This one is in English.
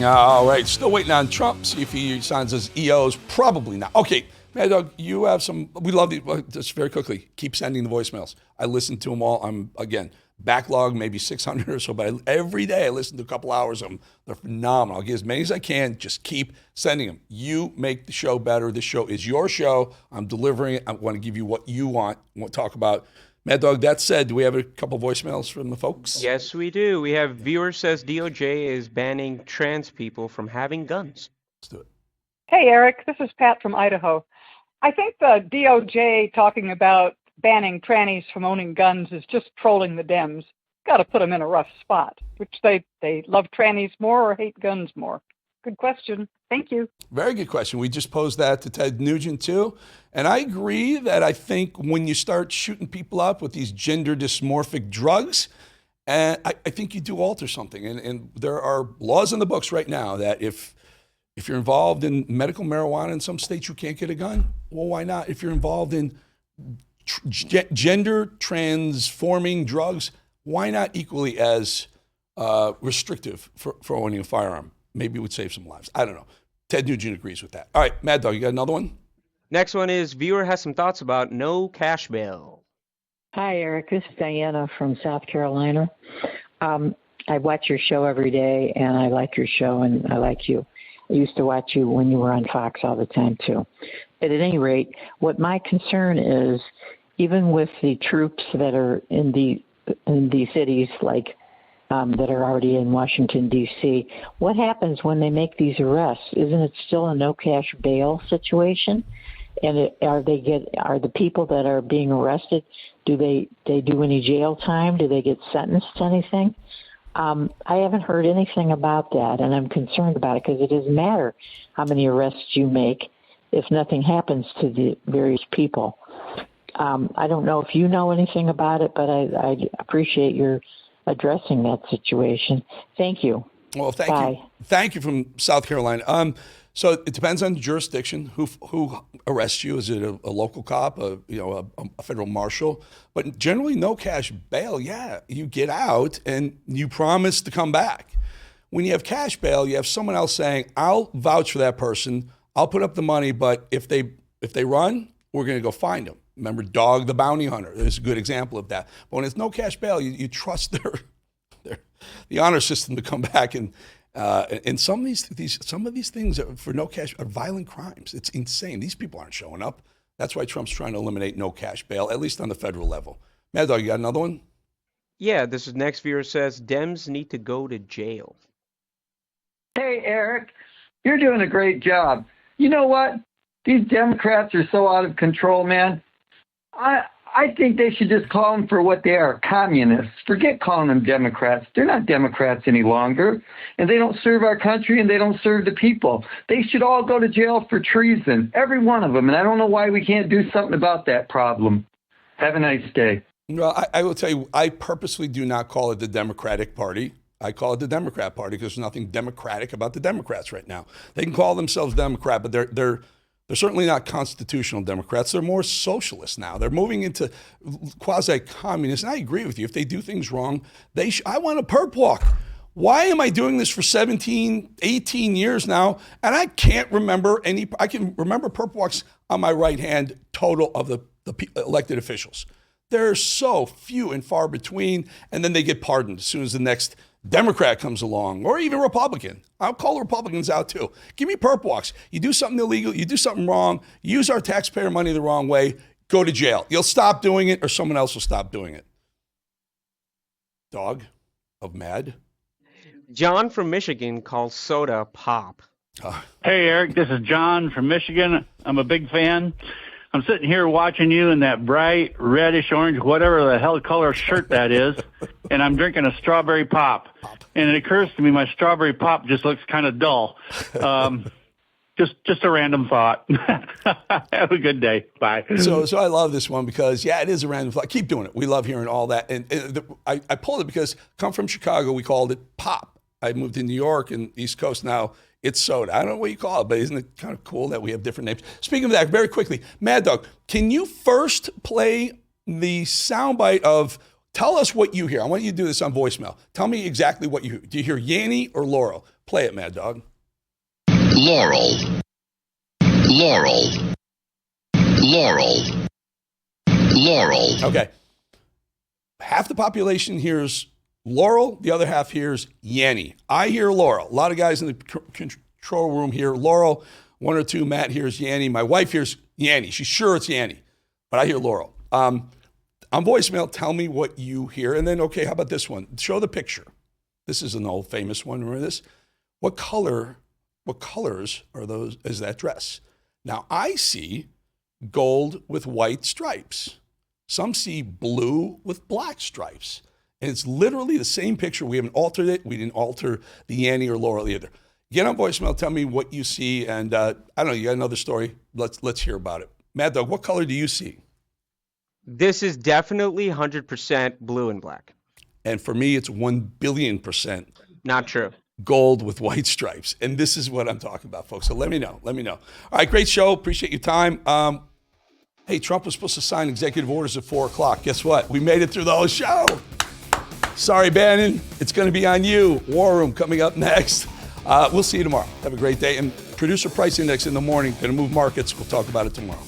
All right, still waiting on Trump. See if he signs his EOs. Probably not. Okay, Mad Dog, you have some. We love these. Just very quickly, keep sending the voicemails. I listen to them all. I'm again backlog maybe 600 or so, but every day I listen to a couple hours of them. They're phenomenal. I'll get as many as I can. Just keep sending them. You make the show better. This show is your show. I'm delivering it. I want to give you what you want. I want to talk about. Mad Dog, that said, do we have a couple voicemails from the folks? Yes, we do. We have viewer says DOJ is banning trans people from having guns. Let's do it. Hey, Eric, this is Pat from Idaho. I think the DOJ talking about banning trannies from owning guns is just trolling the Dems. Got to put them in a rough spot, which they love trannies more or hate guns more. Good question. Thank you. Very good question. We just posed that to Ted Nugent, too. And I agree that I think when you start shooting people up with these gender dysmorphic drugs, I think you do alter something. And there are laws in the books right now that if you're involved in medical marijuana in some states, you can't get a gun. Well, why not? If you're involved in gender transforming drugs, why not equally as restrictive for owning a firearm? Maybe it would save some lives. I don't know. Ted Nugent agrees with that. All right, Mad Dog, you got another one? Next one is viewer has some thoughts about no cash bail. Hi, Eric. This is Diana from South Carolina. I watch your show every day, and I like your show, and I like you. I used to watch you when you were on Fox all the time, too. But at any rate, what my concern is, even with the troops that are in the cities like that are already in Washington, D.C., what happens when they make these arrests? Isn't it still a no cash bail situation? And are the people that are being arrested, do they do any jail time? Do they get sentenced to anything? I haven't heard anything about that, and I'm concerned about it because it doesn't matter how many arrests you make if nothing happens to the various people. I don't know if you know anything about it, but I appreciate your addressing that situation. Thank you. Well, thank Bye. you. Thank you from South Carolina. So it depends on the jurisdiction who arrests you. Is it a local cop, a federal marshal? But generally, no cash bail. Yeah, you get out and you promise to come back. When you have cash bail, you have someone else saying, "I'll vouch for that person. I'll put up the money, but if they run, we're going to go find them." Remember, Dog the Bounty Hunter. There's a good example of that. But when it's no cash bail, you trust the honor system to come back and some of these things for no cash are violent crimes. It's insane. These people aren't showing up. That's why Trump's trying to eliminate no cash bail, at least on the federal level. Mad Dog, you got another one? Yeah, this is next viewer says Dems need to go to jail. Hey, Eric, you're doing a great job. You know what? These Democrats are so out of control, man. I think they should just call them for what they are, communists. Forget calling them Democrats. They're not Democrats any longer, and they don't serve our country, and they don't serve the people. They should all go to jail for treason, every one of them, and I don't know why we can't do something about that problem. Have a nice day. Well, I will tell you, I purposely do not call it the Democratic Party. I call it the Democrat Party because there's nothing democratic about the Democrats right now. They can call themselves Democrat, but they're certainly not constitutional Democrats. They're more socialist now. They're moving into quasi-communist. And I agree with you. If they do things wrong, I want a perp-walk. Why am I doing this for 17, 18 years now? And I can't remember I can remember perp-walks on my right hand total of the elected officials. They're so few and far between. And then they get pardoned as soon as the next Democrat comes along, or even Republican. I'll call Republicans out too. Give me perp walks. You do something illegal, you do something wrong, use our taxpayer money the wrong way, go to jail. You'll stop doing it or someone else will stop doing it. Dog of Mad. John from Michigan calls soda pop. Hey, Eric, this is John from Michigan. I'm a big fan. I'm sitting here watching you in that bright reddish orange, whatever the hell color shirt that is, and I'm drinking a strawberry pop. And it occurs to me my strawberry pop just looks kind of dull. Just a random thought. Have a good day. Bye. So I love this one because, yeah, it is a random thought. Keep doing it. We love hearing all that. And I pulled it because come from Chicago, we called it pop. I moved to New York and East Coast now. It's soda. I don't know what you call it, but isn't it kind of cool that we have different names? Speaking of that, very quickly, Mad Dog, can you first play the soundbite of, tell us what you hear. I want you to do this on voicemail. Tell me exactly what you hear. Do you hear Yanny or Laurel? Play it, Mad Dog. Laurel. Laurel. Laurel. Laurel. Okay. Half the population hears Laurel, the other half hears Yanny. I hear Laurel. A lot of guys in the control room hear Laurel. One or two, Matt hears Yanny. My wife hears Yanny. She's sure it's Yanny, but I hear Laurel. On voicemail, tell me what you hear. And then, okay, how about this one? Show the picture. This is an old famous one. Remember this? What colors are those? Is that dress? Now, I see gold with white stripes. Some see blue with black stripes. And it's literally the same picture. We haven't altered it. We didn't alter the Yanny or Laurel either. Get on voicemail. Tell me what you see. And I don't know, you got another story? Let's hear about it. Mad Dog, what color do you see? This is definitely 100% blue and black. And for me, it's 1,000,000,000% Not true. gold with white stripes. And this is what I'm talking about, folks. So let me know. Let me know. All right, great show. Appreciate your time. Hey, Trump was supposed to sign executive orders at 4 o'clock. Guess what? We made it through the whole show. Sorry, Bannon. It's going to be on you. War Room coming up next. We'll see you tomorrow. Have a great day. And producer price index in the morning. Going to move markets. We'll talk about it tomorrow.